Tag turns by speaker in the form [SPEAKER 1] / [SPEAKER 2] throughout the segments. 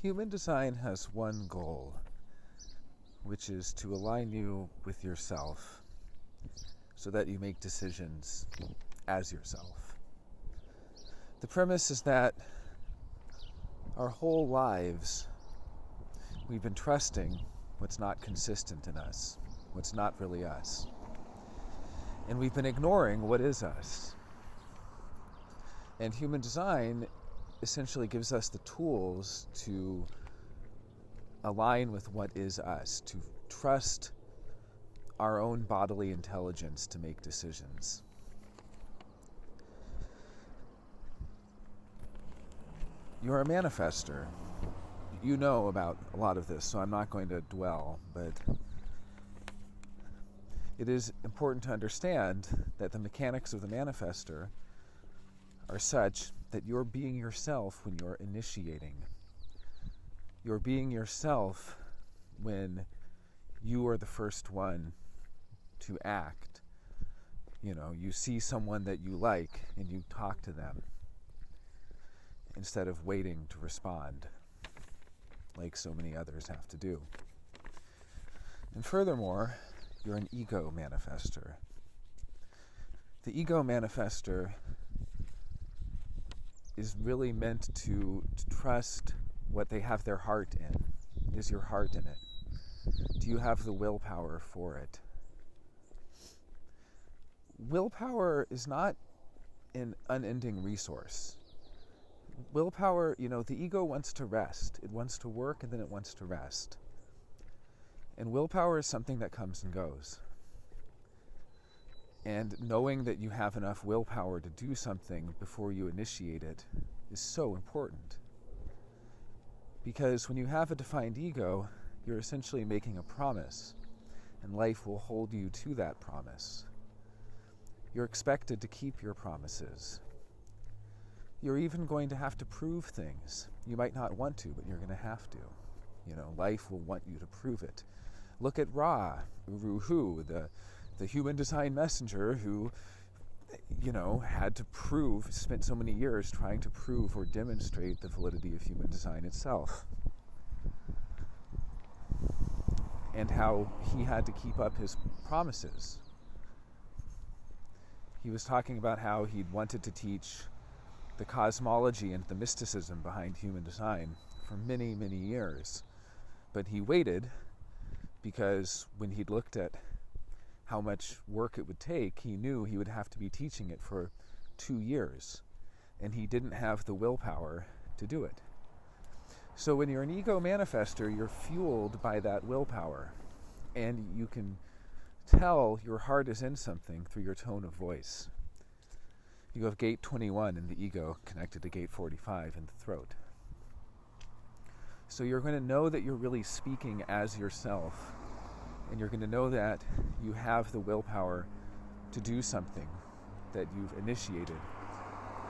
[SPEAKER 1] Human design has one goal, which is to align you with yourself so that you make decisions as yourself. The premise is that our whole lives we've been trusting what's not consistent in us, what's not really us. And we've been ignoring what is us. And human design essentially gives us the tools to align with what is us, to trust our own bodily intelligence to make decisions. You're a manifestor. You know about a lot of this, so I'm not going to dwell, but it is important to understand that the mechanics of the manifestor are such that you're being yourself when you're initiating. You're being yourself when you are the first one to act. You know, you see someone that you like and you talk to them instead of waiting to respond like so many others have to do. And furthermore, you're an ego manifestor. The ego manifestor is really meant to trust what they have their heart in. Is your heart in it? Do you have the willpower for it? Willpower is not an unending resource. Willpower, the ego wants to rest. It wants to work and then it wants to rest. And willpower is something that comes and goes. And knowing that you have enough willpower to do something before you initiate it is so important. Because when you have a defined ego, you're essentially making a promise, and life will hold you to that promise. You're expected to keep your promises. You're even going to have to prove things. You might not want to, but you're going to have to. Life will want you to prove it. Look at Ra, Ruhu, the human design messenger who, had to spent so many years trying to prove or demonstrate the validity of human design itself. And how he had to keep up his promises. He was talking about how he'd wanted to teach the cosmology and the mysticism behind human design for many, many years. But he waited because when he'd looked at how much work it would take, he knew he would have to be teaching it for 2 years. And he didn't have the willpower to do it. So when you're an ego manifestor, you're fueled by that willpower. And you can tell your heart is in something through your tone of voice. You have gate 21 in the ego connected to gate 45 in the throat. So you're going to know that you're really speaking as yourself. And you're going to know that you have the willpower to do something that you've initiated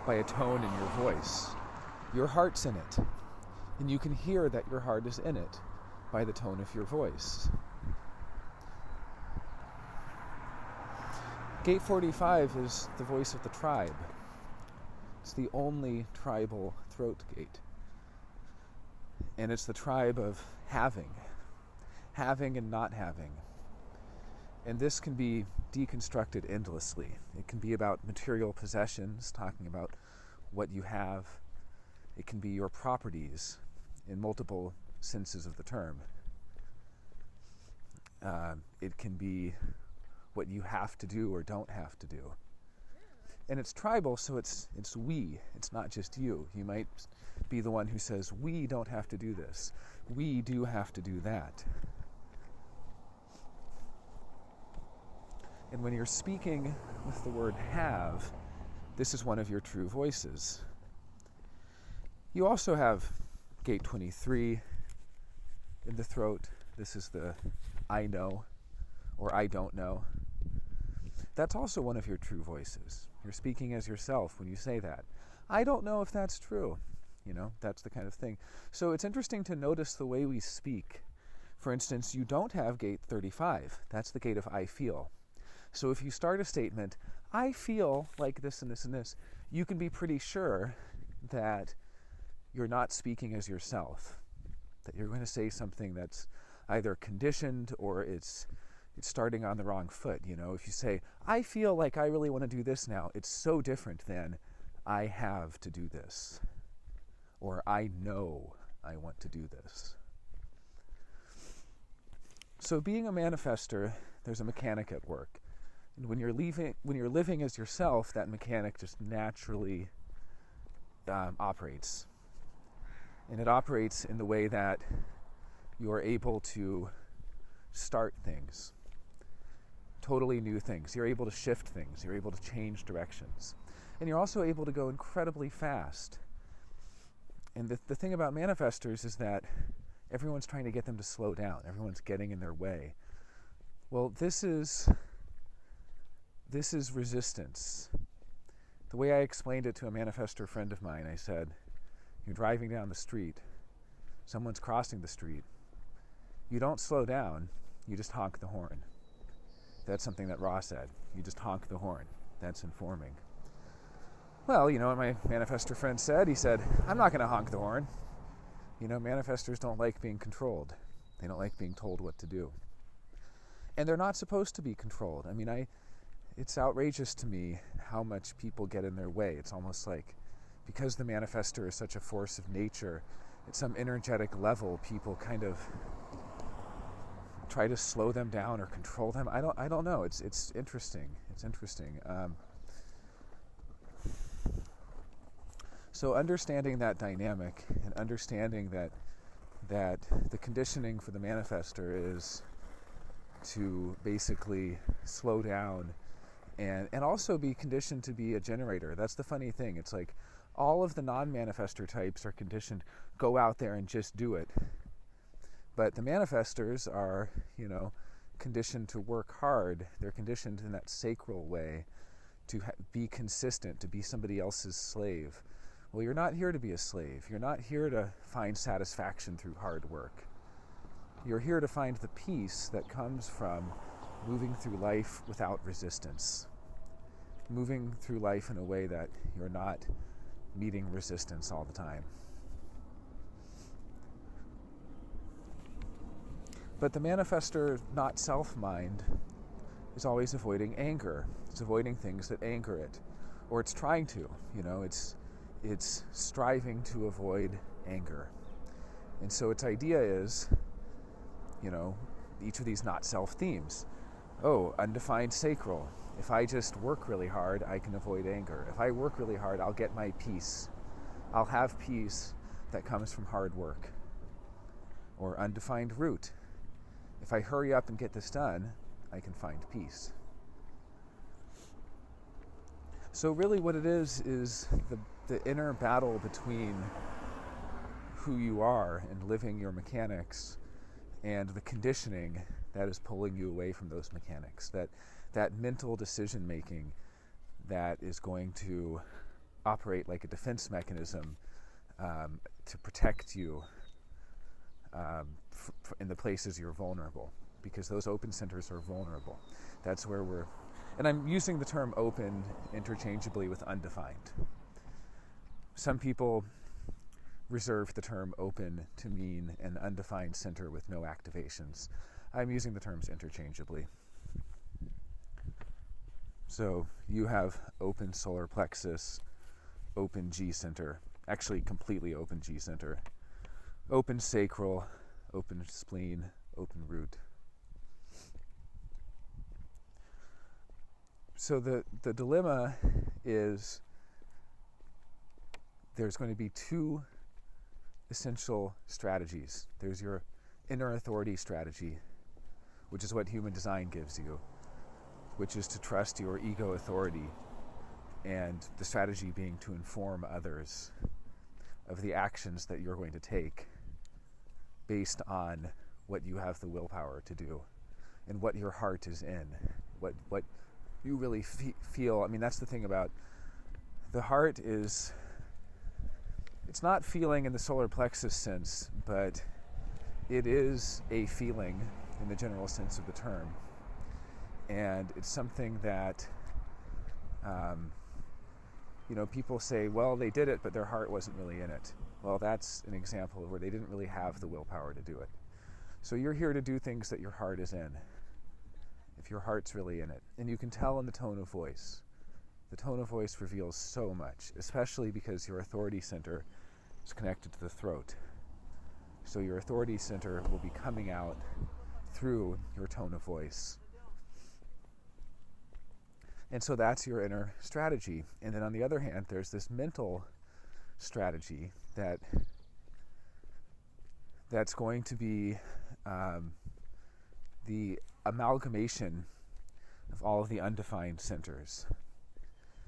[SPEAKER 1] by a tone in your voice. Your heart's in it. And you can hear that your heart is in it by the tone of your voice. Gate 45 is the voice of the tribe. It's the only tribal throat gate. And it's the tribe of having and not having. And this can be deconstructed endlessly. It can be about material possessions, talking about what you have. It can be your properties in multiple senses of the term. It can be what you have to do or don't have to do. And it's tribal, so it's we. It's not just you. You might be the one who says, we don't have to do this. We do have to do that. And when you're speaking with the word have, this is one of your true voices. You also have gate 23 in the throat. This is the I know or I don't know. That's also one of your true voices. You're speaking as yourself when you say that. I don't know if that's true. That's the kind of thing. So it's interesting to notice the way we speak. For instance, you don't have gate 35. That's the gate of I feel. So if you start a statement, I feel like this and this and this, you can be pretty sure that you're not speaking as yourself. that you're going to say something that's either conditioned or it's starting on the wrong foot. If you say, I feel like I really want to do this now, it's so different than I have to do this, or I know I want to do this. So being a manifestor, there's a mechanic at work. And when you're living as yourself, that mechanic just naturally operates. And it operates in the way that you're able to start things, totally new things. You're able to shift things. You're able to change directions. And you're also able to go incredibly fast. And the thing about manifestors is that everyone's trying to get them to slow down. Everyone's getting in their way. Well, this is resistance. The way I explained it to a manifestor friend of mine, I said, you're driving down the street. Someone's crossing the street. You don't slow down. You just honk the horn. That's something that Ra said. You just honk the horn. That's informing. Well, you know what my manifestor friend said? He said, I'm not going to honk the horn. Manifestors don't like being controlled. They don't like being told what to do. And they're not supposed to be controlled. It's outrageous to me how much people get in their way. It's almost like, because the manifestor is such a force of nature, at some energetic level, people kind of try to slow them down or control them. I don't know. It's interesting. It's interesting. So understanding that dynamic and understanding that the conditioning for the manifestor is to basically slow down and also be conditioned to be a generator. That's the funny thing. It's like all of the non-manifestor types are conditioned, go out there and just do it. But the manifestors are, conditioned to work hard. They're conditioned in that sacral way to be consistent, to be somebody else's slave. Well, you're not here to be a slave. You're not here to find satisfaction through hard work. You're here to find the peace that comes from moving through life without resistance. Moving through life in a way that you're not meeting resistance all the time. But the manifestor, not self-mind, is always avoiding anger. It's avoiding things that anger it. Or it's trying to, it's striving to avoid anger. And so its idea is, each of these not self themes. Oh, undefined sacral. If I just work really hard, I can avoid anger. If I work really hard, I'll get my peace. I'll have peace that comes from hard work. Or undefined root. If I hurry up and get this done, I can find peace. So really what it is the inner battle between who you are and living your mechanics and the conditioning that is pulling you away from those mechanics, that mental decision making that is going to operate like a defense mechanism to protect you in the places you're vulnerable, because those open centers are vulnerable. That's where and I'm using the term open interchangeably with undefined. Some people reserve the term open to mean an undefined center with no activations. I'm using the terms interchangeably. So you have open solar plexus, open G center, actually completely open G center, open sacral, open spleen, open root. So the dilemma is there's going to be two essential strategies. There's your inner authority strategy, which is what human design gives you, which is to trust your ego authority, and the strategy being to inform others of the actions that you're going to take based on what you have the willpower to do and what your heart is in, what you really feel. That's the thing about the heart is, it's not feeling in the solar plexus sense, but it is a feeling in the general sense of the term. And it's something that, people say, well, they did it, but their heart wasn't really in it. well, that's an example of where they didn't really have the willpower to do it. So you're here to do things that your heart is in, if your heart's really in it. And you can tell in the tone of voice. The tone of voice reveals so much, especially because your authority center is connected to the throat. So your authority center will be coming out through your tone of voice. And so that's your inner strategy. And then on the other hand, there's this mental strategy that's going to be the amalgamation of all of the undefined centers.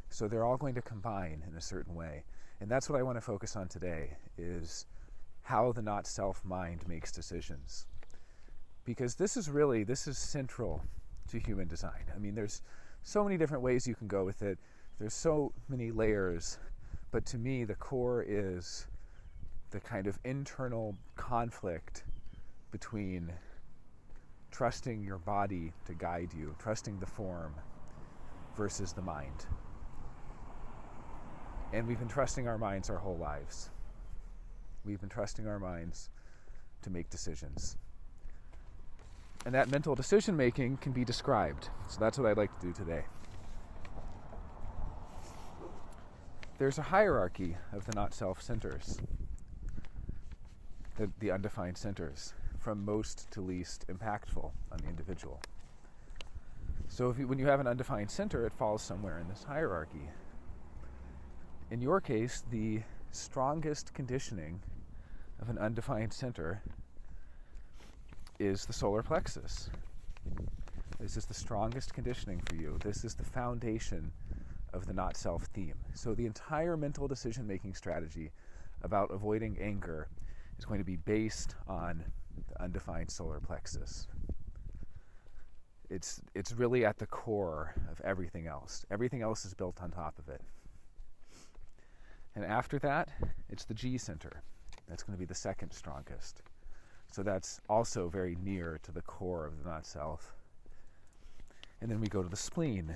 [SPEAKER 1] So they're all going to combine in a certain way. And that's what I want to focus on today, is how the not-self mind makes decisions. Because this is central to human design. I mean, there's so many different ways you can go with it. There's so many layers. But to me, the core is the kind of internal conflict between trusting your body to guide you, trusting the form, versus the mind. And we've been trusting our minds our whole lives. We've been trusting our minds to make decisions. And that mental decision making can be described. So that's what I'd like to do today. There's a hierarchy of the not-self centers, the undefined centers, from most to least impactful on the individual. So when you have an undefined center, it falls somewhere in this hierarchy. In your case, the strongest conditioning of an undefined center is the solar plexus. This is the strongest conditioning for you. This is the foundation of the not-self theme. So the entire mental decision-making strategy about avoiding anger is going to be based on the undefined solar plexus. It's really at the core of everything else. Everything else is built on top of it. And after that, it's the G center. That's going to be the second strongest. So that's also very near to the core of the not-self. And then we go to the spleen.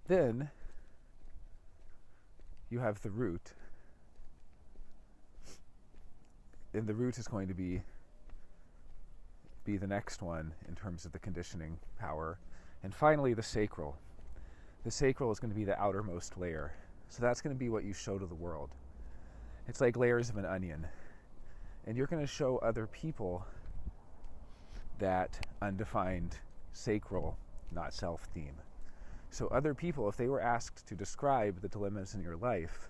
[SPEAKER 1] Then you have the root. And the root is going to be the next one in terms of the conditioning power. And finally, the sacral. The sacral is going to be the outermost layer. So that's going to be what you show to the world. It's like layers of an onion. And you're going to show other people that undefined sacral, not self theme. So other people, if they were asked to describe the dilemmas in your life,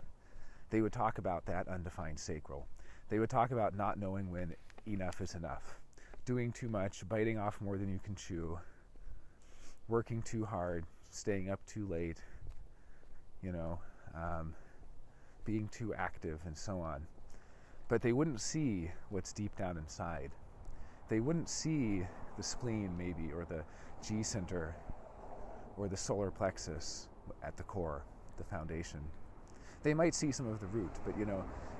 [SPEAKER 1] they would talk about that undefined sacral. They would talk about not knowing when enough is enough, doing too much, biting off more than you can chew, working too hard, staying up too late, being too active, and so on. But they wouldn't see what's deep down inside. They wouldn't see the spleen, maybe, or the G center, or the solar plexus at the core, the foundation. They might see some of the root, but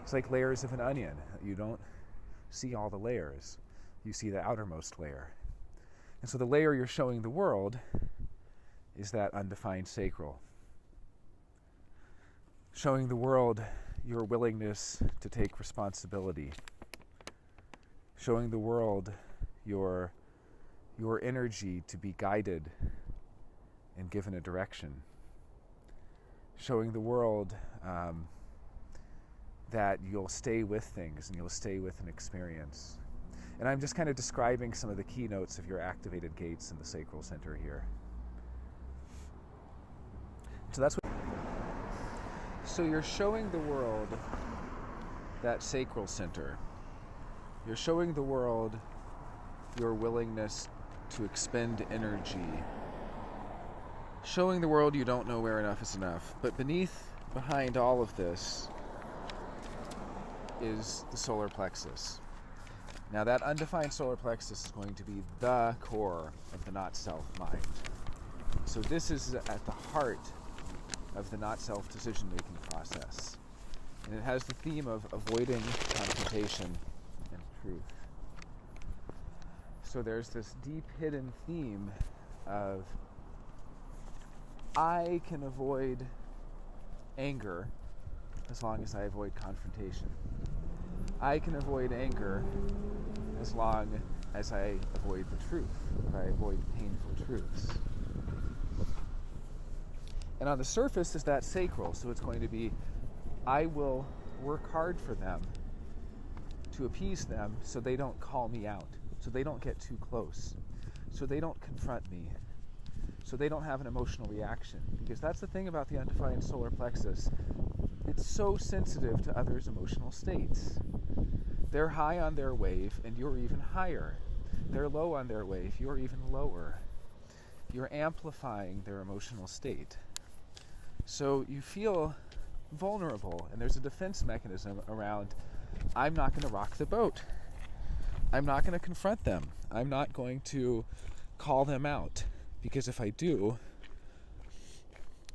[SPEAKER 1] it's like layers of an onion. You don't see all the layers. You see the outermost layer. And so the layer you're showing the world is that undefined sacral. Showing the world your willingness to take responsibility. Showing the world your energy to be guided and given a direction. Showing the world that you'll stay with things and you'll stay with an experience. And I'm just kind of describing some of the keynotes of your activated gates in the sacral center here. So you're showing the world that sacral center. You're showing the world your willingness to expend energy. Showing the world you don't know where enough is enough. But behind all of this is the solar plexus. Now that undefined solar plexus is going to be the core of the not-self mind. So this is at the heart of the not-self decision-making process. And it has the theme of avoiding confrontation and truth. So there's this deep hidden theme of I can avoid anger as long as I avoid confrontation. I can avoid anger as long as I avoid the truth, or I avoid painful truths. And on the surface is that sacral, so it's going to be, I will work hard for them to appease them so they don't call me out, so they don't get too close, so they don't confront me, so they don't have an emotional reaction. Because that's the thing about the undefined solar plexus. It's so sensitive to others' emotional states. They're high on their wave, and you're even higher. They're low on their wave, you're even lower. You're amplifying their emotional state. So you feel vulnerable, and there's a defense mechanism around, I'm not going to rock the boat. I'm not going to confront them. I'm not going to call them out. Because if I do,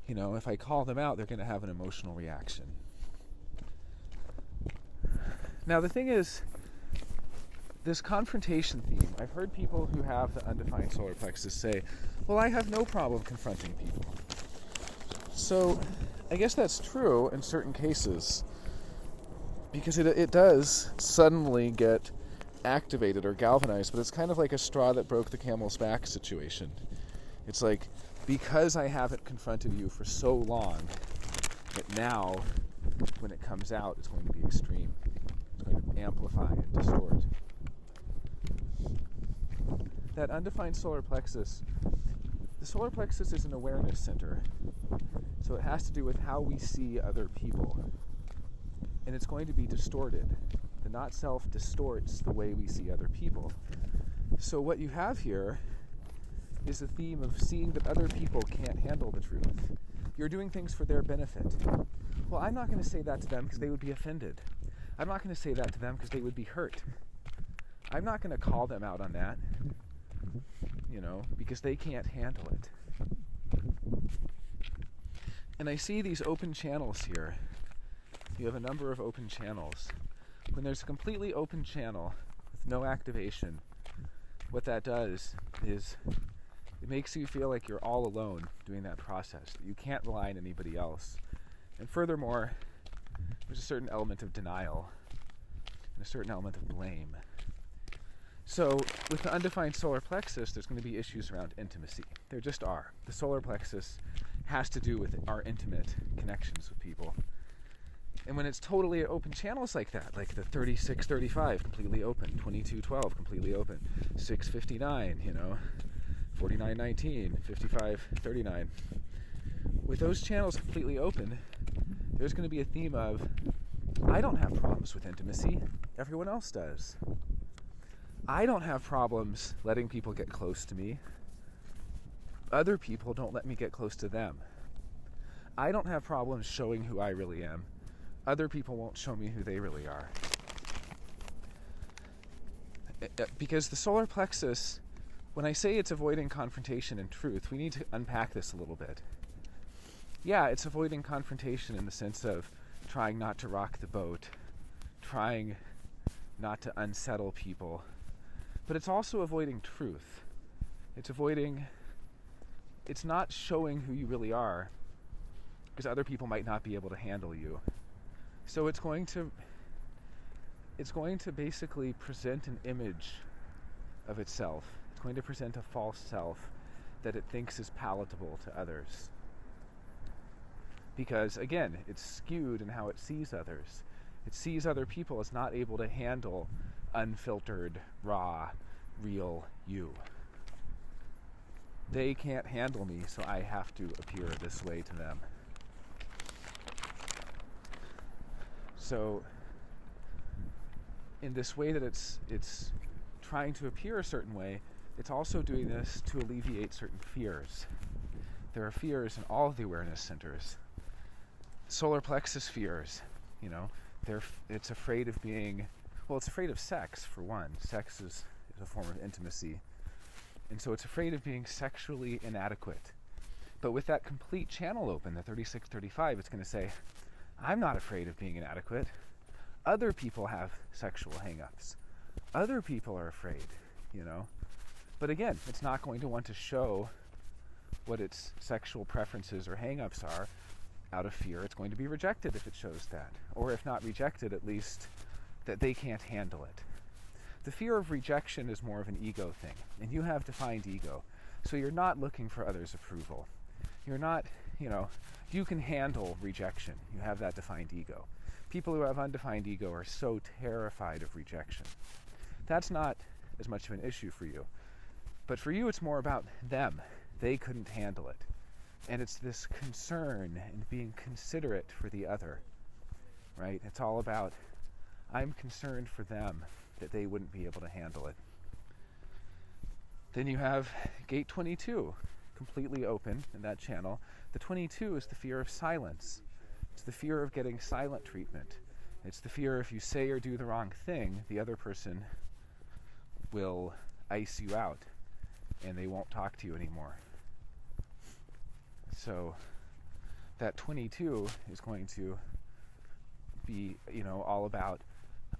[SPEAKER 1] if I call them out, they're going to have an emotional reaction. Now the thing is, this confrontation theme, I've heard people who have the undefined solar plexus say, well, I have no problem confronting people. So I guess that's true in certain cases, because it does suddenly get activated or galvanized, but it's kind of like a straw that broke the camel's back situation. It's like, because I haven't confronted you for so long, that now, when it comes out, it's going to be extreme. It's going to amplify and distort. That undefined solar plexus, the solar plexus is an awareness center. So it has to do with how we see other people. And it's going to be distorted. The not self distorts the way we see other people. So what you have here is the theme of seeing that other people can't handle the truth. You're doing things for their benefit. Well, I'm not going to say that to them because they would be offended. I'm not going to say that to them because they would be hurt. I'm not going to call them out on that, because they can't handle it. And I see these open channels here. You have a number of open channels. When there's a completely open channel with no activation, what that does is it makes you feel like you're all alone doing that process, that you can't rely on anybody else. And furthermore, there's a certain element of denial and a certain element of blame. So with the undefined solar plexus, there's going to be issues around intimacy. There just are. The solar plexus has to do with our intimate connections with people. And when it's totally open channels like that, like the 3635 completely open, 2212 completely open, 659, 4919, 5539. With those channels completely open, there's going to be a theme of, I don't have problems with intimacy, everyone else does. I don't have problems letting people get close to me. Other people don't let me get close to them. I don't have problems showing who I really am. Other people won't show me who they really are. Because the solar plexus, when I say it's avoiding confrontation and truth, we need to unpack this a little bit. Yeah, it's avoiding confrontation in the sense of trying not to rock the boat, trying not to unsettle people, but it's also avoiding truth. It's not showing who you really are, because other people might not be able to handle you. So it's going to basically present an image of itself. It's going to present a false self that it thinks is palatable to others. Because, again, it's skewed in how it sees others. It sees other people as not able to handle unfiltered, raw, real you. They can't handle me, so I have to appear this way to them. So, in this way that it's trying to appear a certain way, it's also doing this to alleviate certain fears. There are fears in all of the awareness centers. Solar plexus fears, it's afraid of it's afraid of sex, for one. Sex is a form of intimacy. And so it's afraid of being sexually inadequate. But with that complete channel open, the 3635, it's going to say, I'm not afraid of being inadequate. Other people have sexual hang-ups. Other people are afraid, But again, it's not going to want to show what its sexual preferences or hang-ups are, out of fear it's going to be rejected if it shows that. Or if not rejected, at least that they can't handle it. The fear of rejection is more of an ego thing, and you have defined ego. So you're not looking for others' approval. You're not, you can handle rejection. You have that defined ego. People who have undefined ego are so terrified of rejection. That's not as much of an issue for you. But for you, it's more about them. They couldn't handle it. And it's this concern and being considerate for the other, right? It's all about, I'm concerned for them, that they wouldn't be able to handle it. Then you have gate 22, completely open in that channel. The 22 is the fear of silence. It's the fear of getting silent treatment. It's the fear if you say or do the wrong thing, the other person will ice you out and they won't talk to you anymore. So that 22 is going to be, all about,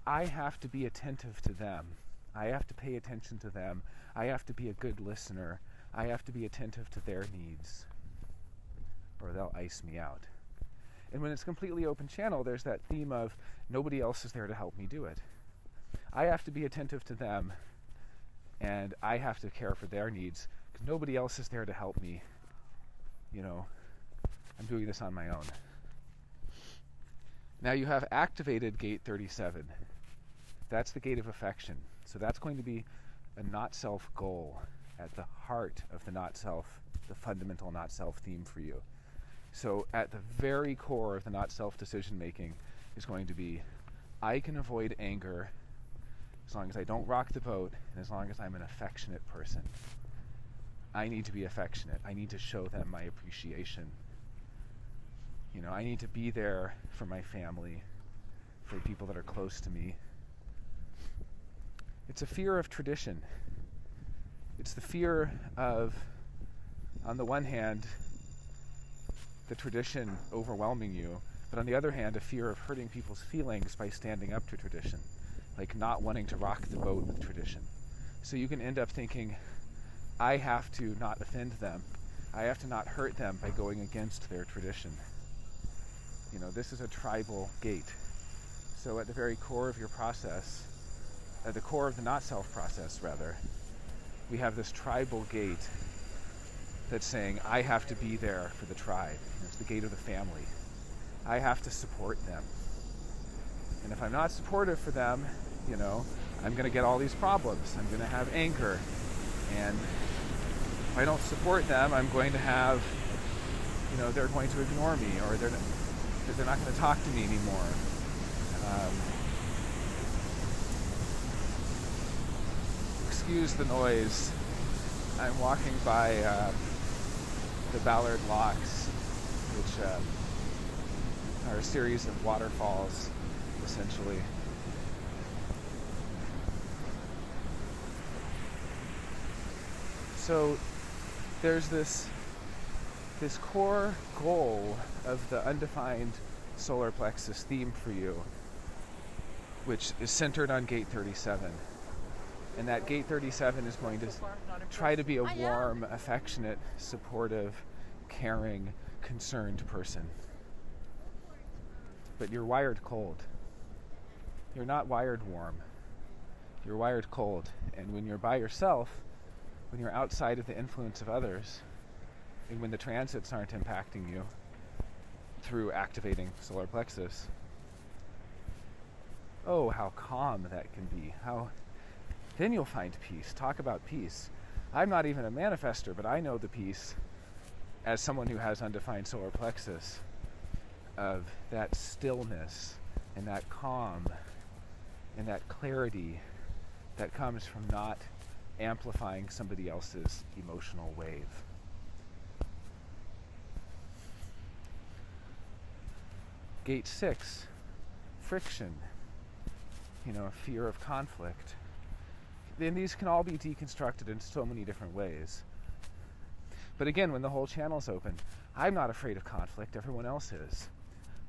[SPEAKER 1] I have to be attentive to them. I have to pay attention to them. I have to be a good listener. I have to be attentive to their needs, or they'll ice me out. And when it's completely open channel, there's that theme of nobody else is there to help me do it. I have to be attentive to them, and I have to care for their needs, because nobody else is there to help me. I'm doing this on my own. Now you have activated gate 37. That's the gate of affection. So that's going to be a not-self goal at the heart of the not-self, the fundamental not-self theme for you. So at the very core of the not-self decision-making is going to be, I can avoid anger as long as I don't rock the boat and as long as I'm an affectionate person. I need to be affectionate. I need to show them my appreciation. I need to be there for my family, for the people that are close to me. It's a fear of tradition. It's the fear of, on the one hand, the tradition overwhelming you, but on the other hand, a fear of hurting people's feelings by standing up to tradition, like not wanting to rock the boat with tradition. So you can end up thinking, I have to not offend them. I have to not hurt them by going against their tradition. This is a tribal gate. So at the very core of your process, at the core of the not-self process, rather, we have this tribal gate that's saying, I have to be there for the tribe. It's the gate of the family. I have to support them. And if I'm not supportive for them, I'm going to get all these problems. I'm going to have anger. And if I don't support them, I'm going to have, they're going to ignore me, or they're not going to talk to me anymore. Excuse the noise. I'm walking by the Ballard Locks, which are a series of waterfalls, essentially. So there's this core goal of the undefined solar plexus theme for you, which is centered on gate 37. And that gate 37 is going to try to be a warm, affectionate, supportive, caring, concerned person. But you're wired cold. You're not wired warm. You're wired cold. And when you're by yourself, when you're outside of the influence of others, and when the transits aren't impacting you through activating solar plexus, oh, how calm that can be. Then you'll find peace. Talk about peace. I'm not even a manifestor, but I know the peace as someone who has undefined solar plexus of that stillness and that calm and that clarity that comes from not amplifying somebody else's emotional wave. Gate 6, friction, fear of conflict. And these can all be deconstructed in so many different ways. But again, when the whole channel's open, I'm not afraid of conflict, everyone else is.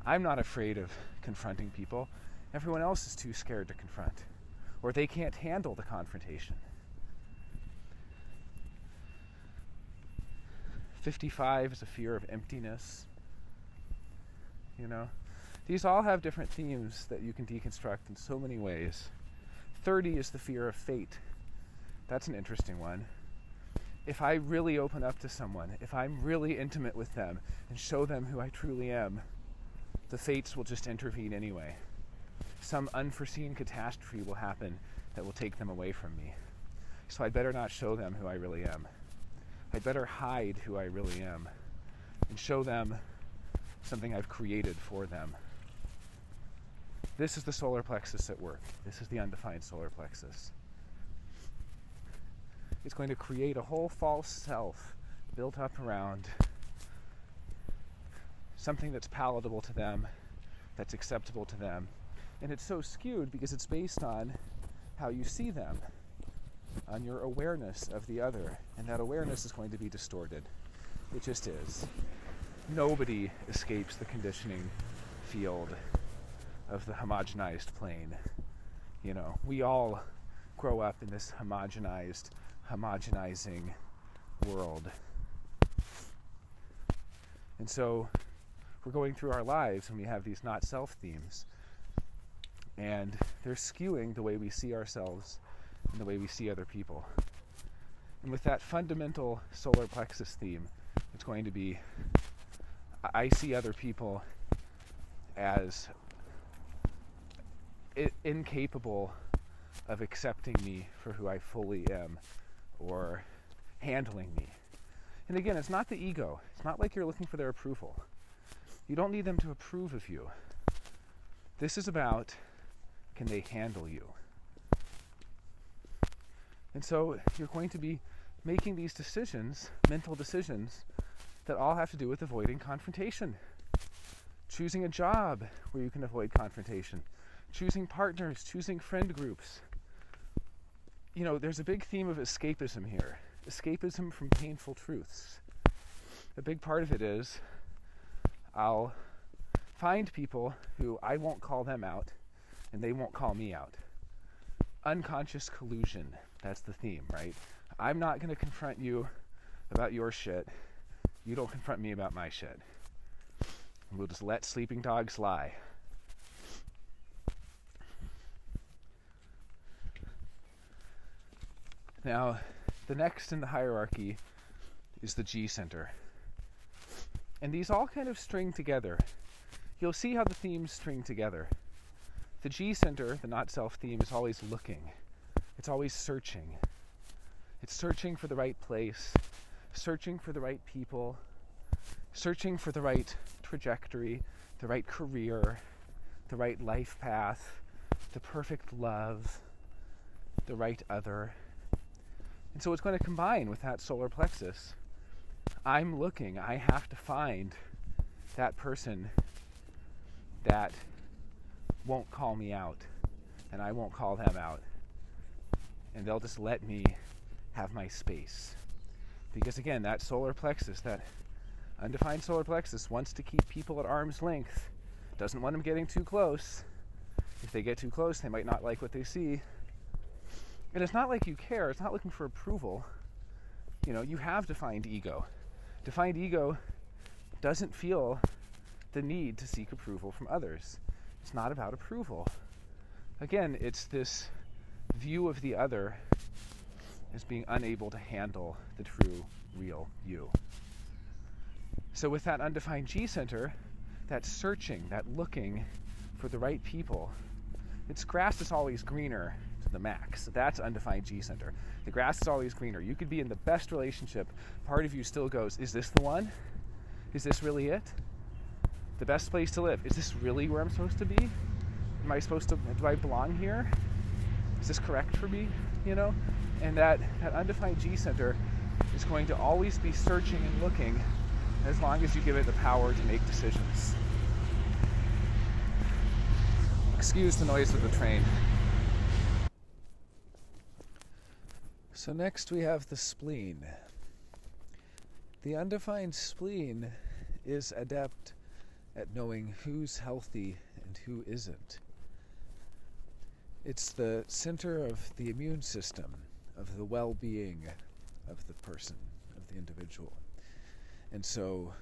[SPEAKER 1] I'm not afraid of confronting people. Everyone else is too scared to confront, or they can't handle the confrontation. 55 is a fear of emptiness. you know? These all have different themes that you can deconstruct in so many ways. 30 is the fear of fate. That's an interesting one. If I really open up to someone, if I'm really intimate with them and show them who I truly am, the fates will just intervene anyway. Some unforeseen catastrophe will happen that will take them away from me. So I'd better not show them who I really am. I'd better hide who I really am and show them something I've created for them. This is the solar plexus at work. This is the undefined solar plexus. It's going to create a whole false self built up around something that's palatable to them, that's acceptable to them. And it's so skewed because it's based on how you see them, on your awareness of the other. And that awareness is going to be distorted. It just is. Nobody escapes the conditioning field of the homogenized plane. You know, we all grow up in this homogenizing world. And so we're going through our lives and we have these not self themes. And they're skewing the way we see ourselves and the way we see other people. And with that fundamental solar plexus theme, it's going to be, I see other people as incapable of accepting me for who I fully am or handling me. And again, it's not the ego. It's not like you're looking for their approval. You don't need them to approve of you. This is about, can they handle you? And so you're going to be making these decisions, mental decisions, that all have to do with avoiding confrontation. Choosing a job where you can avoid confrontation. Choosing partners, choosing friend groups. You know, there's a big theme of escapism here. Escapism from painful truths. A big part of it is, I'll find people who I won't call them out, and they won't call me out. Unconscious collusion, that's the theme, right? I'm not going to confront you about your shit. You don't confront me about my shit. We'll just let sleeping dogs lie. Now, the next in the hierarchy is the G center. And these all kind of string together. You'll see how the themes string together. The G center, the not self theme, is always looking. It's always searching. It's searching for the right place, searching for the right people, searching for the right trajectory, the right career, the right life path, the perfect love, the right other. And so it's going to combine with that solar plexus. I'm looking, I have to find that person that won't call me out, and I won't call them out. And they'll just let me have my space. Because again, that solar plexus, that undefined solar plexus, wants to keep people at arm's length. Doesn't want them getting too close. If they get too close, they might not like what they see. And it's not like you care. It's not looking for approval. You know, you have defined ego. Defined ego doesn't feel the need to seek approval from others. It's not about approval. Again, it's this view of the other as being unable to handle the true, real you. So with that undefined G center, that searching, that looking for the right people, its grass is always greener to the max. That's undefined G center. The grass is always greener. You could be in the best relationship. Part of you still goes, is this the one? Is this really it? The best place to live. Is this really where I'm supposed to be? Do I belong here? Is this correct for me? You know? And that undefined G center is going to always be searching and looking as long as you give it the power to make decisions. Excuse the noise of the train. So next we have the spleen. The undefined spleen is adept at knowing who's healthy and who isn't. It's the center of the immune system, of the well-being of the person, of the individual. And so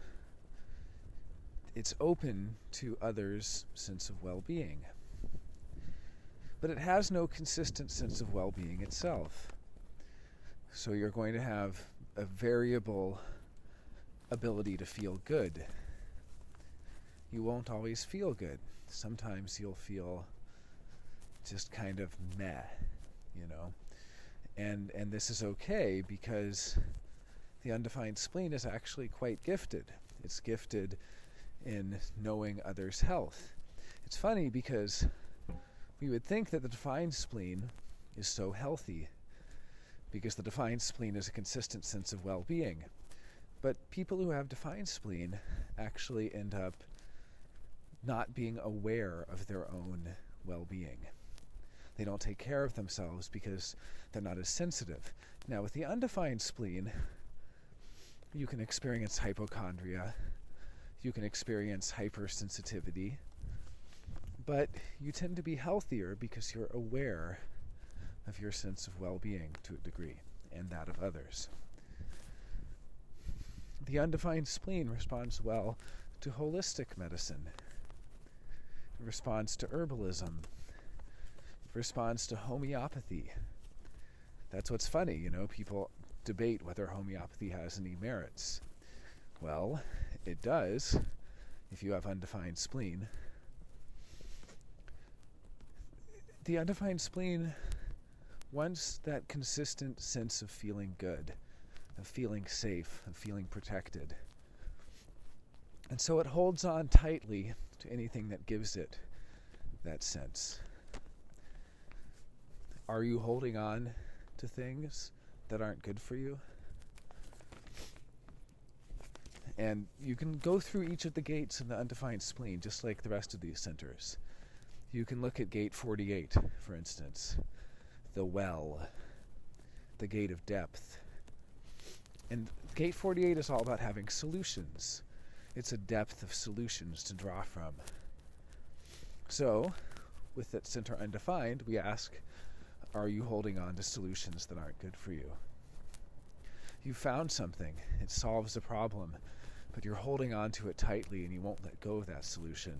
[SPEAKER 1] it's open to others' sense of well-being. But it has no consistent sense of well-being itself. So you're going to have a variable ability to feel good. You won't always feel good. Sometimes you'll feel just kind of meh, And this is okay, because the undefined spleen is actually quite gifted. It's gifted in knowing others' health. It's funny because we would think that the defined spleen is so healthy, because the defined spleen is a consistent sense of well-being. But people who have defined spleen actually end up not being aware of their own well-being. They don't take care of themselves because they're not as sensitive. Now, with the undefined spleen, you can experience hypochondria, you can experience hypersensitivity, but you tend to be healthier because you're aware of your sense of well-being to a degree, and that of others. The undefined spleen responds well to holistic medicine. It responds to herbalism. It responds to homeopathy. That's what's funny, people debate whether homeopathy has any merits. Well, it does if you have undefined spleen. The undefined spleen wants that consistent sense of feeling good, of feeling safe, of feeling protected. And so it holds on tightly to anything that gives it that sense. Are you holding on to things that aren't good for you? And you can go through each of the gates in the undefined spleen, just like the rest of these centers. You can look at gate 48, for instance, the well, the gate of depth. And gate 48 is all about having solutions. It's a depth of solutions to draw from. So, with that center undefined, we ask, are you holding on to solutions that aren't good for you? You found something, it solves a problem, but you're holding on to it tightly and you won't let go of that solution.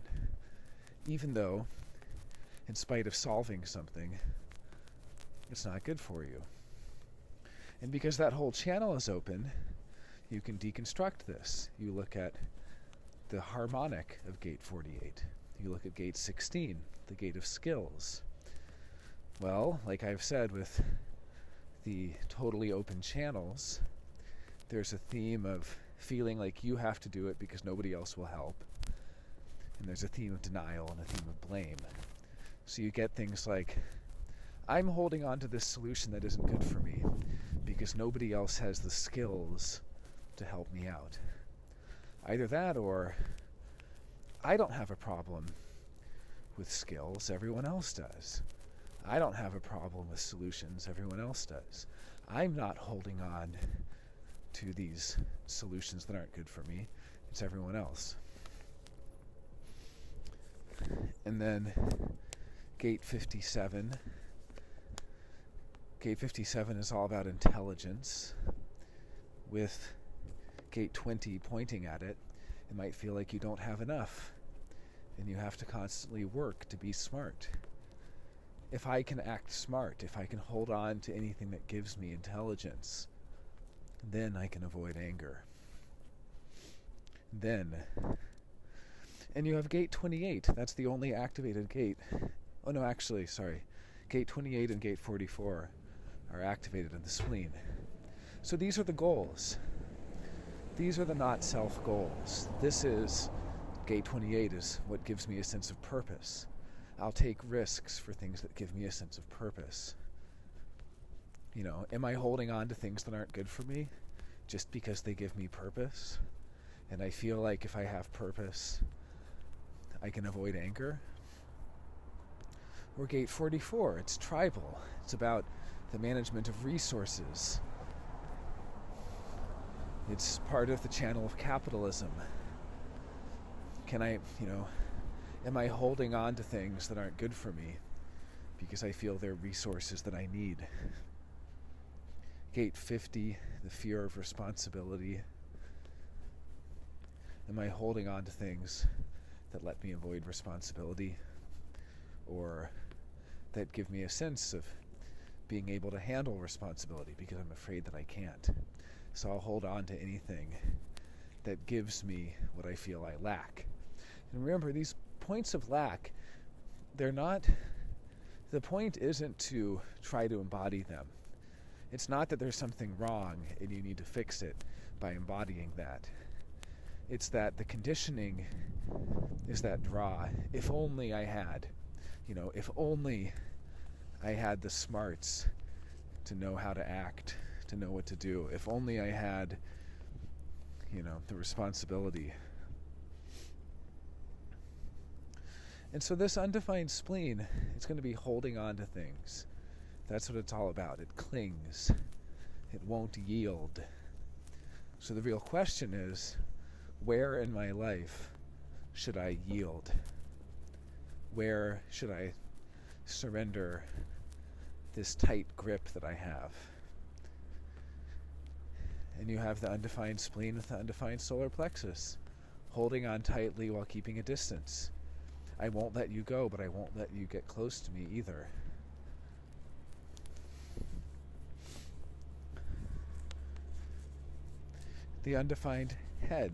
[SPEAKER 1] Even though, in spite of solving something, it's not good for you. And because that whole channel is open, you can deconstruct this. You look at the harmonic of gate 48. You look at gate 16, the gate of skills. Well, like I've said with the totally open channels, there's a theme of feeling like you have to do it because nobody else will help. And there's a theme of denial and a theme of blame. So you get things like, I'm holding on to this solution that isn't good for me because nobody else has the skills to help me out. Either that, or I don't have a problem with skills, everyone else does. I don't have a problem with solutions, everyone else does. I'm not holding on to these solutions that aren't good for me, it's everyone else. And then gate 57. Gate 57 is all about intelligence. With gate 20 pointing at it, it might feel like you don't have enough, and you have to constantly work to be smart. If I can act smart, if I can hold on to anything that gives me intelligence, then I can avoid anger. And you have gate 28. That's the only activated gate. Oh no, actually, sorry. Gate 28 and gate 44 are activated in the spleen. So these are the goals. These are the not-self goals. This is, gate 28 is what gives me a sense of purpose. I'll take risks for things that give me a sense of purpose. Am I holding on to things that aren't good for me just because they give me purpose? And I feel like if I have purpose, I can avoid anger? Or gate 44, it's tribal. It's about the management of resources. It's part of the channel of capitalism. Am I holding on to things that aren't good for me because I feel they're resources that I need? Gate 50, the fear of responsibility. Am I holding on to things that let me avoid responsibility, or that give me a sense of being able to handle responsibility because I'm afraid that I can't? So I'll hold on to anything that gives me what I feel I lack. And remember, these points of lack, the point isn't to try to embody them. It's not that there's something wrong and you need to fix it by embodying that. It's that the conditioning is that draw. If only I had, if only I had the smarts to know how to act, to know what to do. If only I had, the responsibility. And so this undefined spleen, it's going to be holding on to things. That's what it's all about. It clings. It won't yield. So the real question is, where in my life should I yield? Where should I surrender this tight grip that I have? And you have the undefined spleen with the undefined solar plexus, holding on tightly while keeping a distance. I won't let you go, but I won't let you get close to me either. The undefined head.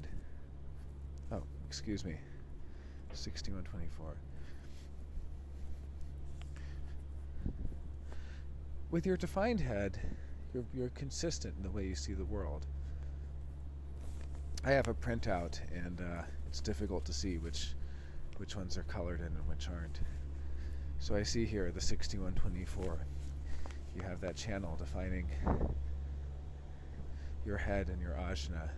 [SPEAKER 1] 6124. With your defined head, you're consistent in the way you see the world. I have a printout, and it's difficult to see which ones are colored in and which aren't. So I see here the 6124. You have that channel defining your head and your ajna.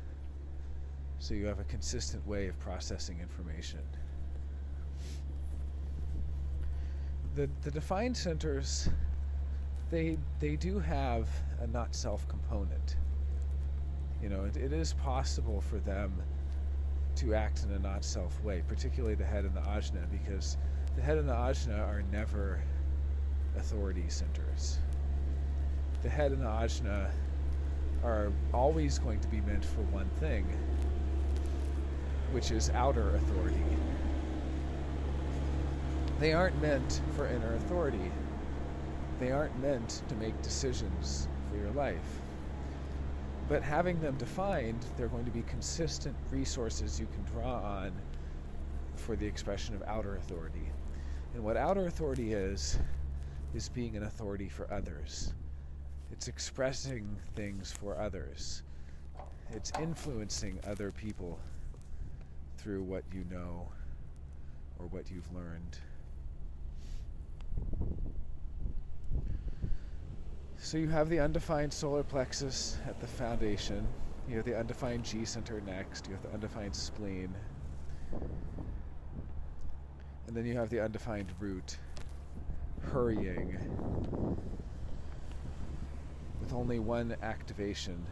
[SPEAKER 1] So you have a consistent way of processing information. The defined centers, they do have a not-self component. It is possible for them to act in a not-self way, particularly the head and the ajna, because the head and the ajna are never authority centers. The head and the ajna are always going to be meant for one thing, which is outer authority. They aren't meant for inner authority. They aren't meant to make decisions for your life. But having them defined, they're going to be consistent resources you can draw on for the expression of outer authority. And what outer authority is being an authority for others. It's expressing things for others. It's influencing other people through what you know or what you've learned. So you have the undefined solar plexus at the foundation. You have the undefined G center next. You have the undefined spleen. And then you have the undefined root hurrying with only one activation.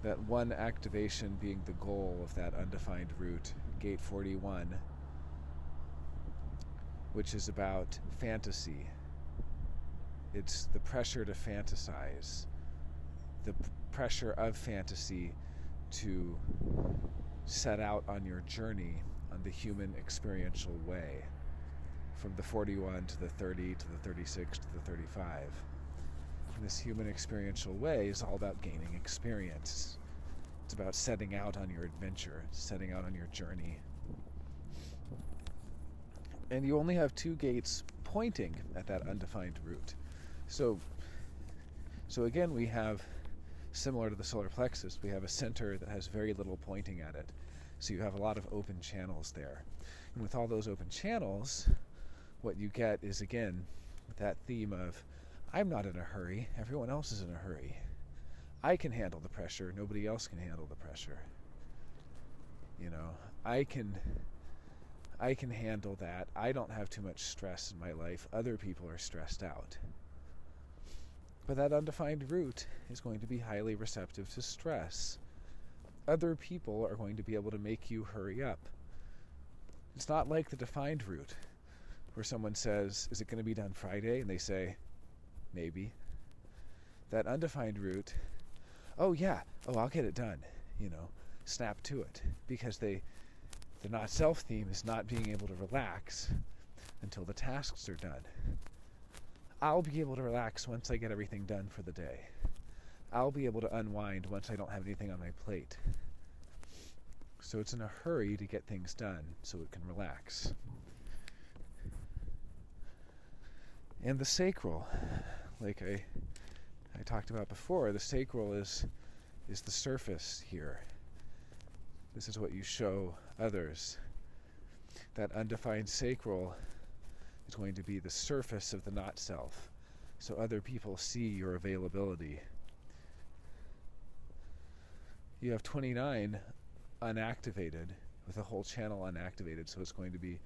[SPEAKER 1] That one activation being the goal of that undefined root, gate 41, which is about fantasy. It's the pressure to fantasize, the pressure of fantasy to set out on your journey on the human experiential way, from the 41 to the 30 to the 36 to the 35. And this human experiential way is all about gaining experience. It's about setting out on your adventure, setting out on your journey. And you only have two gates pointing at that undefined root. So again, we have, similar to the solar plexus, we have a center that has very little pointing at it. So you have a lot of open channels there. And with all those open channels, what you get is, again, that theme of, I'm not in a hurry, everyone else is in a hurry. I can handle the pressure, nobody else can handle the pressure. I can handle that. I don't have too much stress in my life. Other people are stressed out. But that undefined root is going to be highly receptive to stress. Other people are going to be able to make you hurry up. It's not like the defined root, where someone says, is it going to be done Friday? And they say, maybe. That undefined root, oh yeah, I'll get it done. snap to it, because the not self theme is not being able to relax until the tasks are done. I'll be able to relax once I get everything done for the day. I'll be able to unwind once I don't have anything on my plate. So it's in a hurry to get things done so it can relax. And the sacral, like I talked about before, the sacral is the surface here. This is what you show others. That undefined sacral is going to be the surface of the not self, so other people see your availability. You have 29 unactivated, with a whole channel unactivated, so it's going to be,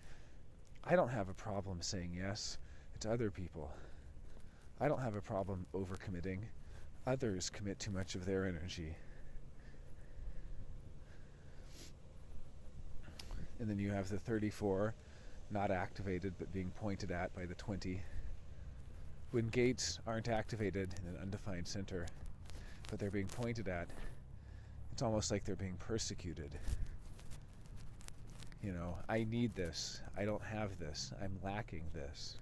[SPEAKER 1] I don't have a problem saying yes, it's other people. I don't have a problem overcommitting. Others commit too much of their energy. And then you have the 34 not activated but being pointed at by the 20. When gates aren't activated in an undefined center, but they're being pointed at, it's almost like they're being persecuted. You know, I need this. I don't have this. I'm lacking this.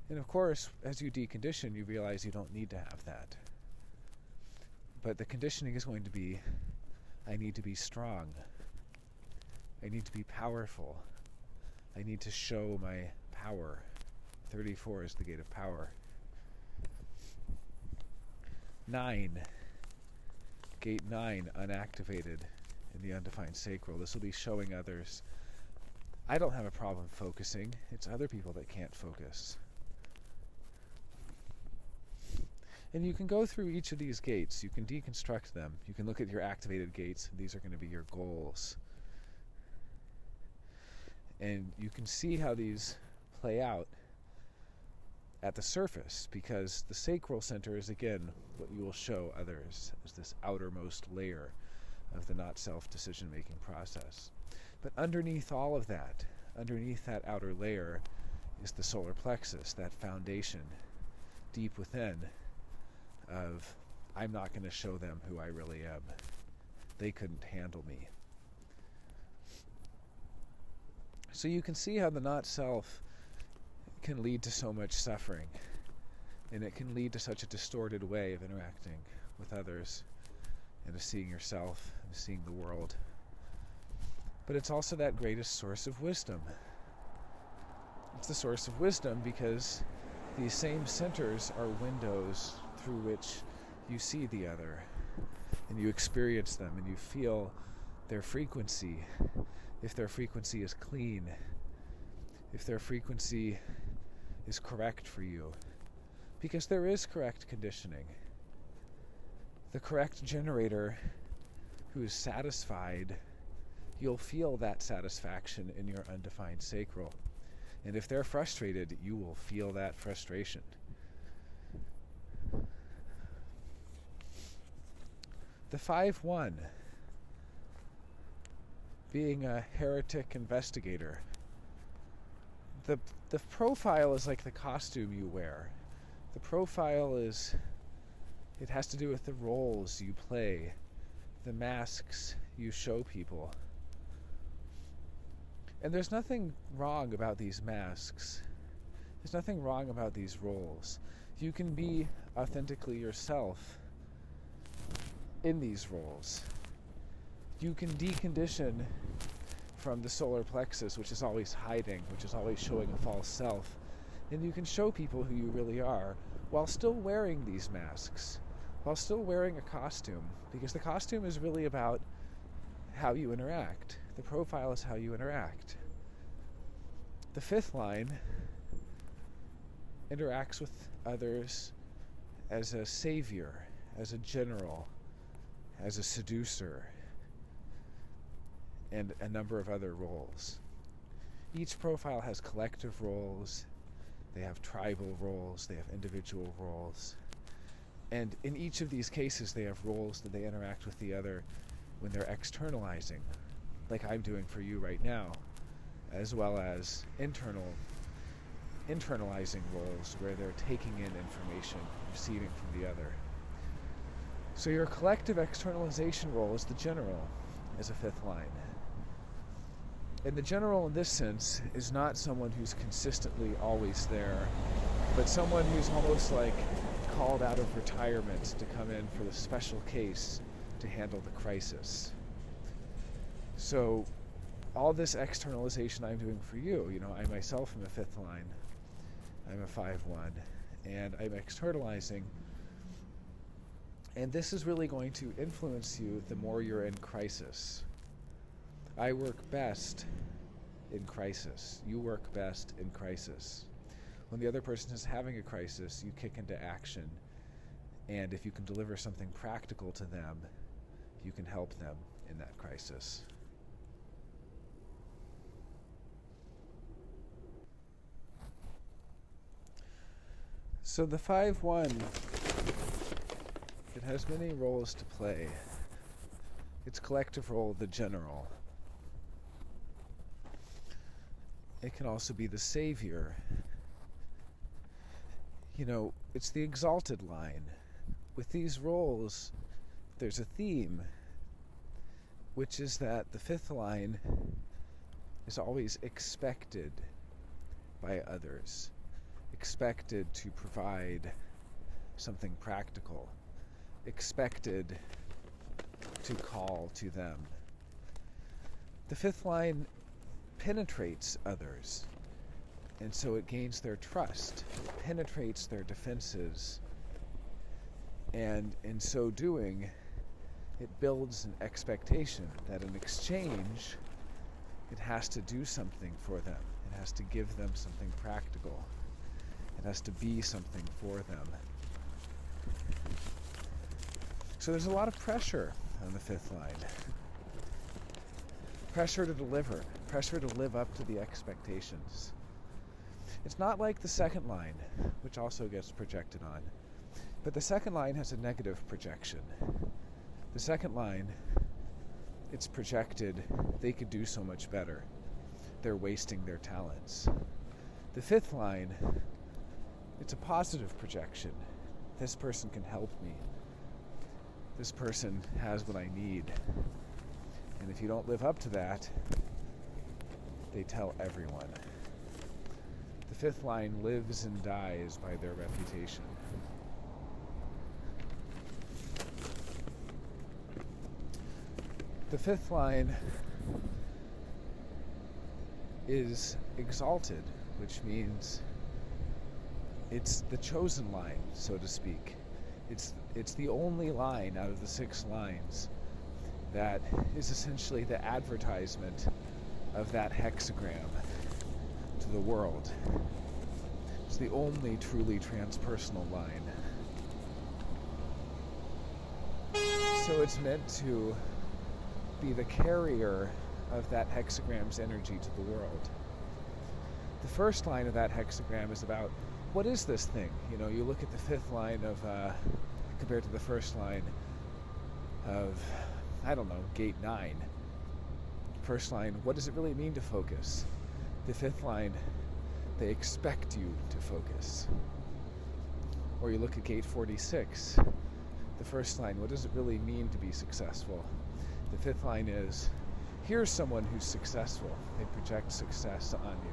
[SPEAKER 1] And of course, as you decondition, you realize you don't need to have that. But the conditioning is going to be, I need to be strong. I need to be powerful. I need to show my power. 34 is the gate of power. 9. Gate 9, unactivated in the undefined sacral. This will be showing others, I don't have a problem focusing. It's other people that can't focus. And you can go through each of these gates. You can deconstruct them. You can look at your activated gates. These are going to be your goals. And you can see how these play out at the surface, because the sacral center is, again, what you will show others as this outermost layer of the not-self decision-making process. But underneath all of that, underneath that outer layer, is the solar plexus, that foundation deep within of, I'm not going to show them who I really am. They couldn't handle me. So you can see how the not-self can lead to so much suffering, and it can lead to such a distorted way of interacting with others and of seeing yourself and seeing the world. But it's also that greatest source of wisdom. It's the source of wisdom because these same centers are windows through which you see the other, and you experience them, and you feel their frequency. If their frequency is clean, if their frequency is correct for you, because there is correct conditioning. The correct generator who is satisfied, you'll feel that satisfaction in your undefined sacral. And if they're frustrated, you will feel that frustration. The 5-1, being a heretic investigator. The profile is like the costume you wear. The profile is, it has to do with the roles you play, the masks you show people. And there's nothing wrong about these masks. There's nothing wrong about these roles. You can be authentically yourself in these roles. You can decondition from the solar plexus, which is always hiding, which is always showing a false self, and you can show people who you really are while still wearing these masks, while still wearing a costume, because the costume is really about how you interact. The profile is how you interact. The 5th line interacts with others as a savior, as a general, as a seducer, and a number of other roles. Each profile has collective roles, they have tribal roles, they have individual roles. And in each of these cases, they have roles that they interact with the other when they're externalizing, like I'm doing for you right now, as well as internalizing roles where they're taking in information, receiving from the other. So your collective externalization role is the general, as a fifth line. And the general in this sense is not someone who's consistently always there, but someone who's almost like called out of retirement to come in for the special case to handle the crisis. So all this externalization I'm doing for you, I myself am a fifth line. I'm a 5-1, and I'm externalizing. And this is really going to influence you the more you're in crisis. I work best in crisis. You work best in crisis. When the other person is having a crisis, you kick into action. And if you can deliver something practical to them, you can help them in that crisis. So the 5-1, it has many roles to play. Its collective role, the general. It can also be the savior. It's the exalted line. With these roles, there's a theme, which is that the fifth line is always expected by others, expected to provide something practical, expected to call to them. The fifth line penetrates others, and so it gains their trust, penetrates their defenses, and in so doing, it builds an expectation that in exchange, it has to do something for them. It has to give them something practical. It has to be something for them. So there's a lot of pressure on the fifth line. Pressure to deliver, pressure to live up to the expectations. It's not like the second line, which also gets projected on. But the second line has a negative projection. The second line, it's projected they could do so much better. They're wasting their talents. The fifth line, it's a positive projection. This person can help me. This person has what I need. And if you don't live up to that, they tell everyone. The fifth line lives and dies by their reputation. The fifth line is exalted, which means it's the chosen line, so to speak. It's the only line out of the 6 lines that is essentially the advertisement of that hexagram to the world. It's the only truly transpersonal line. So it's meant to be the carrier of that hexagram's energy to the world. The first line of that hexagram is about, what is this thing? You look at the fifth line of, compared to the first line of, gate 9. First line, what does it really mean to focus? The fifth line, they expect you to focus. Or you look at gate 46. The first line, what does it really mean to be successful? The fifth line is, here's someone who's successful. They project success on you.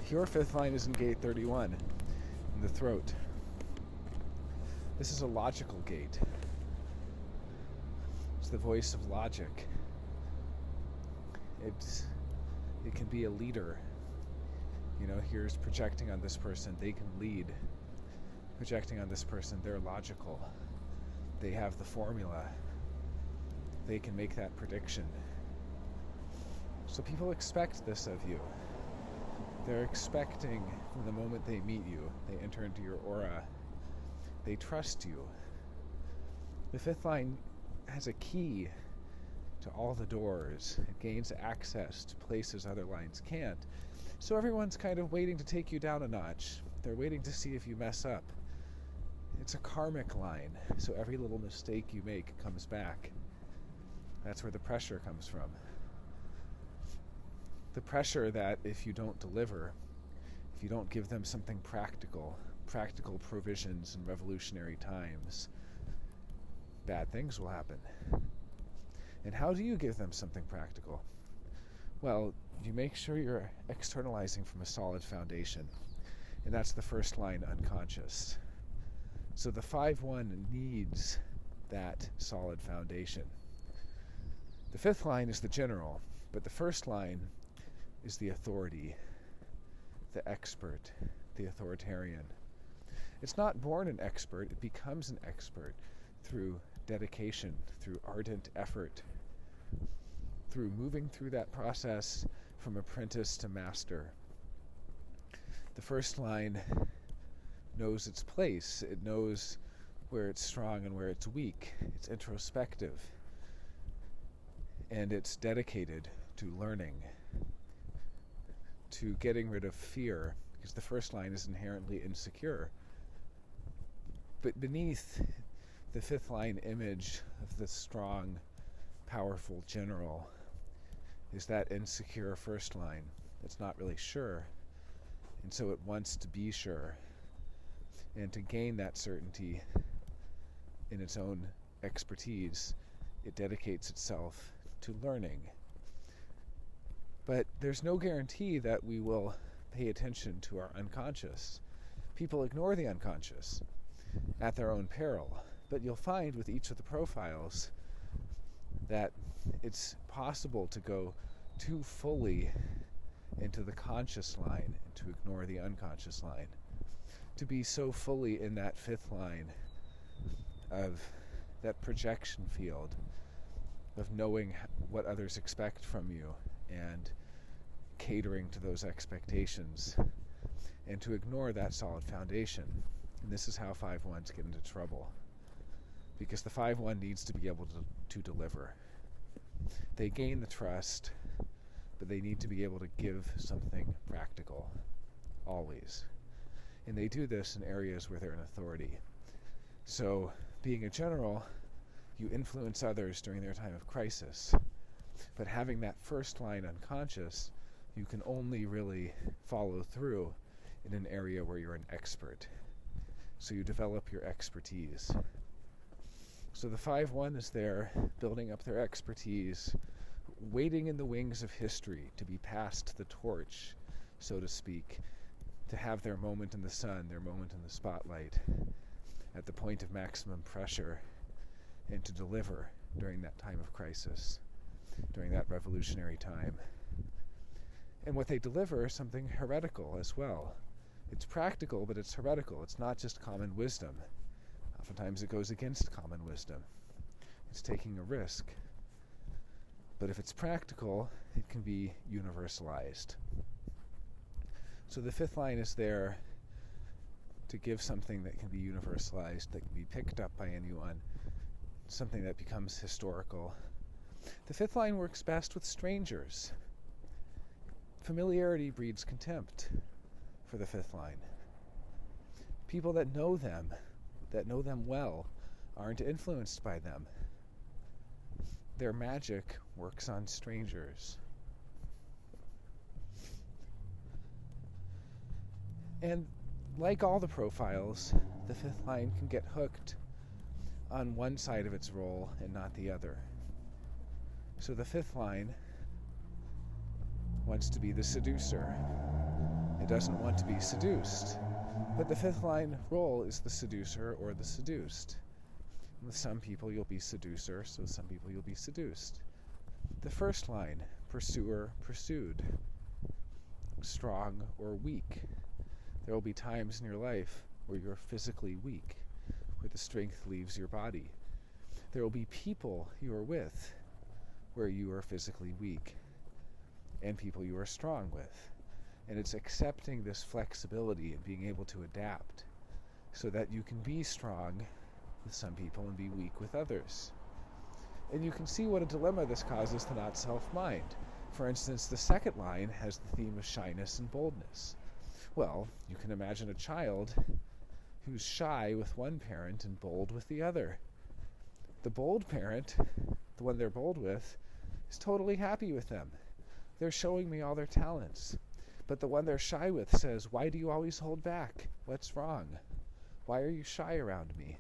[SPEAKER 1] Your fifth line is in gate 31, in the throat. This is a logical gate. It's the voice of logic. It can be a leader. Here's projecting on this person, they can lead. Projecting on this person, they're logical. They have the formula. They can make that prediction. So people expect this of you. They're expecting from the moment they meet you, they enter into your aura, they trust you. The fifth line has a key to all the doors. It gains access to places other lines can't. So everyone's kind of waiting to take you down a notch. They're waiting to see if you mess up. It's a karmic line, so every little mistake you make comes back. That's where the pressure comes from. The pressure that if you don't deliver, if you don't give them something practical, practical provisions in revolutionary times, bad things will happen. And how do you give them something practical? Well, you make sure you're externalizing from a solid foundation. And that's the first line, unconscious. So the 5-1 needs that solid foundation. The 5th line is the general, but the first line is the authority, the expert, the authoritarian. It's not born an expert, it becomes an expert through dedication, through ardent effort, through moving through that process from apprentice to master. The first line knows its place. It knows where it's strong and where it's weak. It's introspective. And it's dedicated to learning, to getting rid of fear, because the first line is inherently insecure. But beneath the 5th line image of the strong, powerful general is that insecure first line. It's not really sure, and so it wants to be sure. And to gain that certainty in its own expertise, it dedicates itself to learning. But there's no guarantee that we will pay attention to our unconscious. People ignore the unconscious at their own peril. But you'll find with each of the profiles that it's possible to go too fully into the conscious line and to ignore the unconscious line. To be so fully in that 5th line of that projection field of knowing what others expect from you and catering to those expectations, and to ignore that solid foundation. And this is how 5-1s get into trouble, because the 5-1 needs to be able to deliver. They gain the trust, but they need to be able to give something practical, always. And they do this in areas where they're an authority. So, being a general, you influence others during their time of crisis. But having that first line unconscious, you can only really follow through in an area where you're an expert. So you develop your expertise. So the 5-1 is there, building up their expertise, waiting in the wings of history to be passed the torch, so to speak, to have their moment in the sun, their moment in the spotlight, at the point of maximum pressure, and to deliver during that time of crisis, during that revolutionary time. And what they deliver is something heretical as well. It's practical, but it's heretical. It's not just common wisdom. Oftentimes it goes against common wisdom. It's taking a risk. But if it's practical, it can be universalized. So the 5th line is there to give something that can be universalized, that can be picked up by anyone, something that becomes historical. The 5th line works best with strangers. Familiarity breeds contempt for the 5th line. People that know them well, aren't influenced by them. Their magic works on strangers. And like all the profiles, the 5th line can get hooked on one side of its role and not the other. So the 5th line wants to be the seducer. It doesn't want to be seduced. But the 5th line role is the seducer or the seduced. With some people you'll be seducer, so with some people you'll be seduced. The first line, pursuer, pursued. Strong or weak. There will be times in your life where you're physically weak, where the strength leaves your body. There will be people you are with where you are physically weak, and people you are strong with. And it's accepting this flexibility and being able to adapt so that you can be strong with some people and be weak with others. And you can see what a dilemma this causes to not self-mind. For instance, the second line has the theme of shyness and boldness. Well, you can imagine a child who's shy with one parent and bold with the other. The bold parent, the one they're bold with, is totally happy with them. They're showing me all their talents. But the one they're shy with says, why do you always hold back? What's wrong? Why are you shy around me?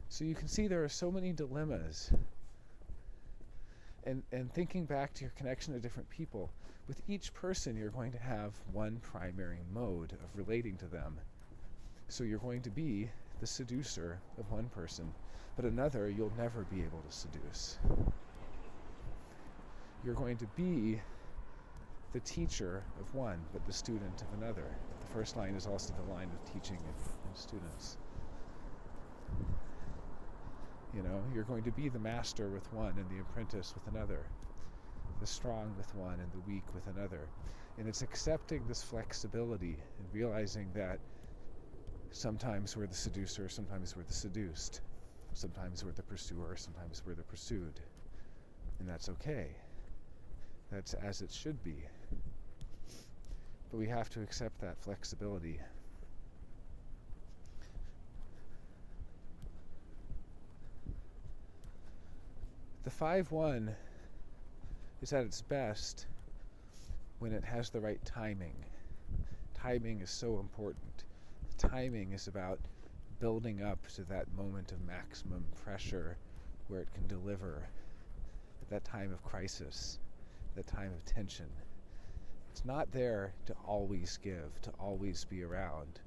[SPEAKER 1] So you can see there are so many dilemmas. And thinking back to your connection to different people, with each person you're going to have one primary mode of relating to them. So you're going to be the seducer of one person, but another you'll never be able to seduce. You're going to be the teacher of one, but the student of another. The first line is also the line of teaching and students. You're going to be the master with one and the apprentice with another, the strong with one and the weak with another. And it's accepting this flexibility and realizing that sometimes we're the seducer, sometimes we're the seduced, sometimes we're the pursuer, sometimes we're the pursued. And that's okay. That's as it should be. But we have to accept that flexibility. The 5-1 is at its best when it has the right timing. Timing is so important. Timing is about building up to that moment of maximum pressure where it can deliver at that time of crisis, that time of tension. It's not there to always give, to always be around.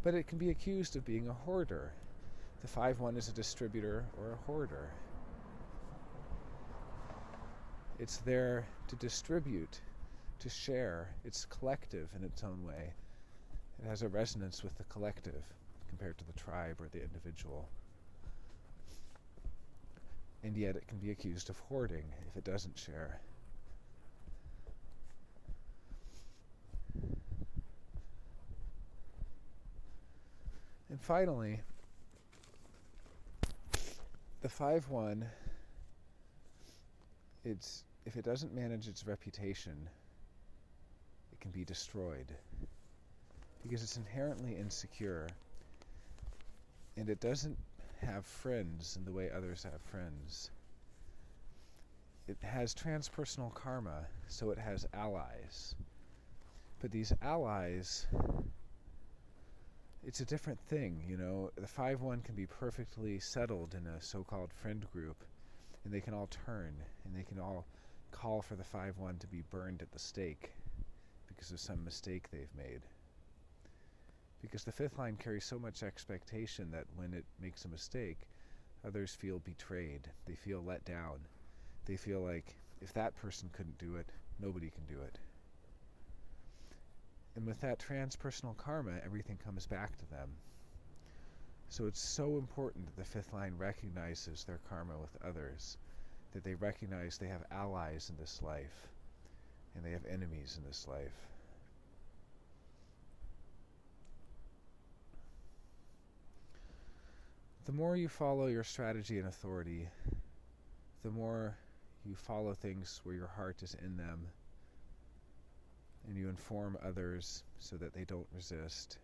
[SPEAKER 1] But it can be accused of being a hoarder. The 5-1 is a distributor or a hoarder. It's there to distribute, to share. It's collective in its own way. It has a resonance with the collective compared to the tribe or the individual. And yet it can be accused of hoarding if it doesn't share. And finally, the 5-1, if it doesn't manage its reputation, it can be destroyed. Because it's inherently insecure, and it doesn't have friends in the way others have friends. It has transpersonal karma, so it has allies. But these allies, it's a different thing, The 5-1 can be perfectly settled in a so-called friend group, and they can all turn, and they can all call for the 5-1 to be burned at the stake because of some mistake they've made. Because the 5th line carries so much expectation that when it makes a mistake, others feel betrayed. They feel let down. They feel like if that person couldn't do it, nobody can do it. And with that transpersonal karma, everything comes back to them. So it's so important that the 5th line recognizes their karma with others, that they recognize they have allies in this life, and they have enemies in this life. The more you follow your strategy and authority, the more you follow things where your heart is in them, and you inform others so that they don't resist,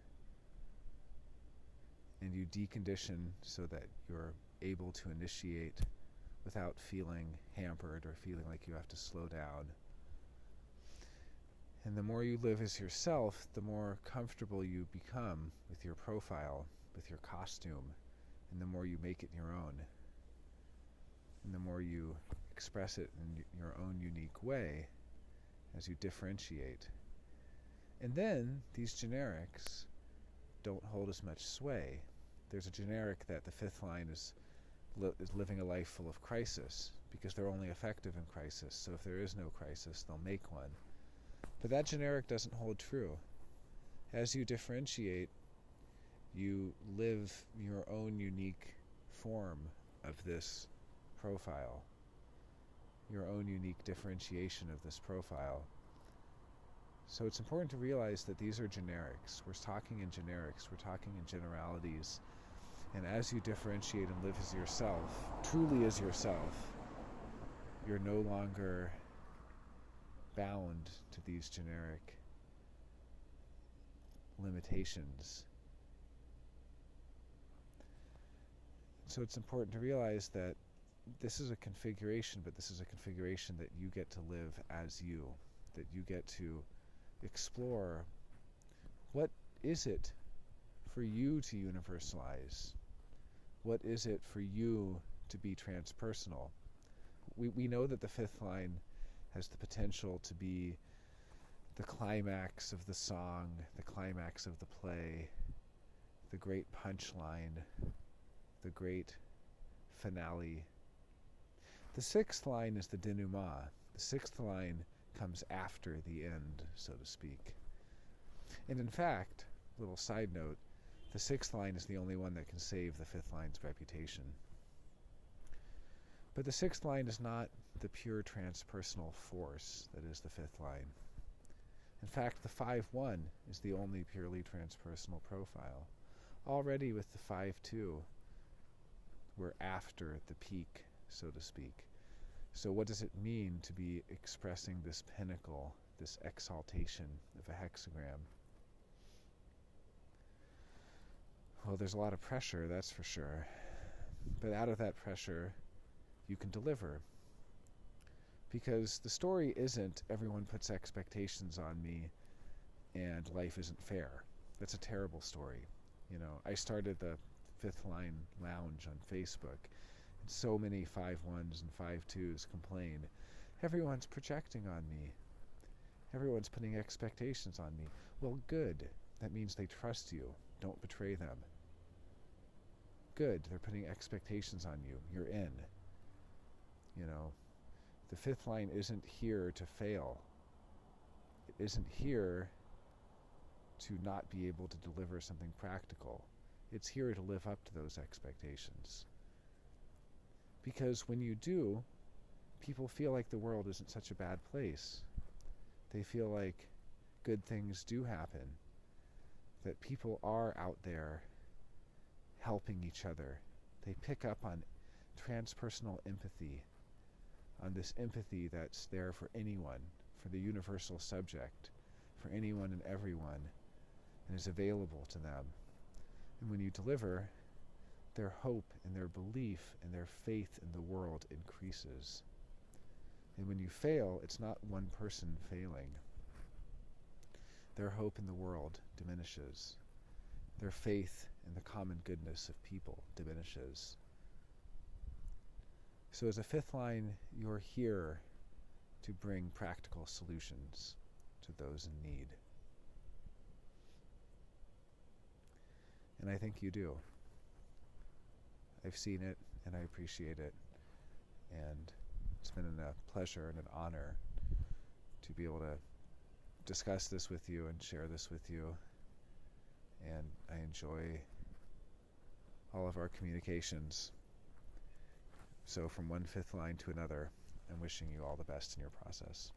[SPEAKER 1] and you decondition so that you're able to initiate without feeling hampered or feeling like you have to slow down. And the more you live as yourself, the more comfortable you become with your profile, with your costume, and the more you make it your own, and the more you express it in your own unique way as you differentiate. And then these generics don't hold as much sway. There's a generic that the 5th line is living a life full of crisis because they're only effective in crisis. So if there is no crisis, they'll make one. But that generic doesn't hold true. As you differentiate, you live your own unique form of this profile, your own unique differentiation of this profile. So it's important to realize that these are generics. We're talking in generics, we're talking in generalities. And as you differentiate and live as yourself, truly as yourself, you're no longer bound to these generic limitations. So it's important to realize that this is a configuration, but this is a configuration that you get to live as you. that you get to explore what is it for you to universalize? What is it for you to be transpersonal? We know that the fifth line has the potential to be the climax of the song, the climax of the play, the great punchline, the great finale. The sixth line is the denouement. The sixth line comes after the end, so to speak. And in fact, little side note, the sixth line is the only one that can save the fifth line's reputation. But the sixth line is not the pure transpersonal force that is the fifth line. In fact, the 5-1 is the only purely transpersonal profile. Already with the 5-2, we're after the peak, so to speak. So what does it mean to be expressing this pinnacle, this exaltation of a hexagram? Well, there's a lot of pressure, that's for sure. But out of that pressure, you can deliver. Because the story isn't everyone puts expectations on me and life isn't fair. That's a terrible story. You know, I started the Fifth Line Lounge on Facebook, and so many 5-1s and 5-2s complained. Everyone's projecting on me. Everyone's putting expectations on me. Well, good. That means they trust you. Don't betray them. Good. They're putting expectations on you. You're in. You know, the fifth line isn't here to fail. It isn't here to not be able to deliver something practical. It's here to live up to those expectations. Because when you do, people feel like the world isn't such a bad place. They feel like good things do happen. That people are out there helping each other. They pick up on transpersonal empathy, on this empathy that's there for anyone, for the universal subject, for anyone and everyone, and is available to them. And when you deliver, their hope and their belief and their faith in the world increases. And when you fail, it's not one person failing. Their hope in the world diminishes. Their faith in the common goodness of people diminishes. So as a fifth line, you're here to bring practical solutions to those in need. And I think you do. I've seen it and I appreciate it. And it's been a pleasure and an honor to be able to discuss this with you and share this with you. And I enjoy all of our communications. So from one fifth line to another, I'm wishing you all the best in your process.